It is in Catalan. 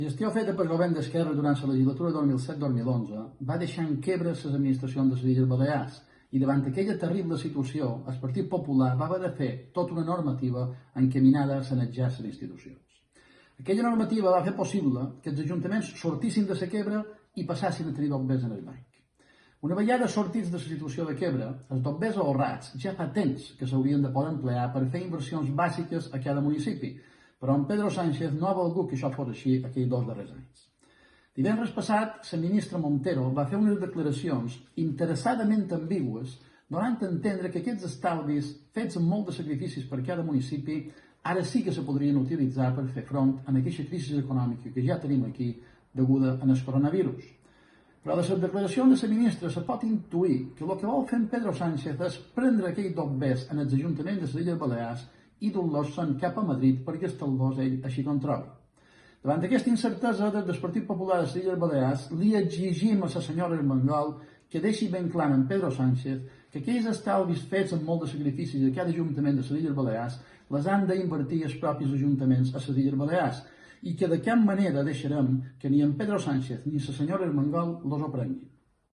La gestió feta pel govern d'Esquerra durant la legislatura 2007-2011 va deixar en quebra les administracions de les Illes Balears i davant aquella terrible situació el Partit Popular va haver de fer tota una normativa encaminada a sanejar les institucions. Aquella normativa va fer possible que els ajuntaments sortissin de la quebra i passassin a tenir dobbers en el banc. Una vegada sortits de la situació de quebra, els dobbers ahorrats ja fa temps que s'haurien de poder emplear per fer inversions bàsiques a cada municipi, però en Pedro Sánchez no ha volgut que això fos així aquells 2 darrers anys. Divendres passat, la ministra Montero va fer unes declaracions interessadament ambigües, donant a entendre que aquests estalvis, fets amb molt de sacrificis per cada municipi, ara sí que se podrien utilitzar per fer front a aquesta crisi econòmica que ja tenim aquí deguda al coronavirus. Però de les declaracions de la ministra se pot intuir que el que vol fer en Pedro Sánchez és prendre aquells dobbers en els ajuntaments de les Illes Balears i dur-los cap a Madrid perquè estalvós ell així com trobi. Davant d'aquesta incertesa, des del Partit Popular de les Illes Balears li exigim a la senyora Armengol que deixi ben clar en Pedro Sánchez que aquells estalvis fets amb molt de sacrificis de cada ajuntament de les Illes Balears les han d'invertir els propis ajuntaments a les Illes Balears i que de cap manera deixarem que ni en Pedro Sánchez ni la senyora Armengol los ho prenguin.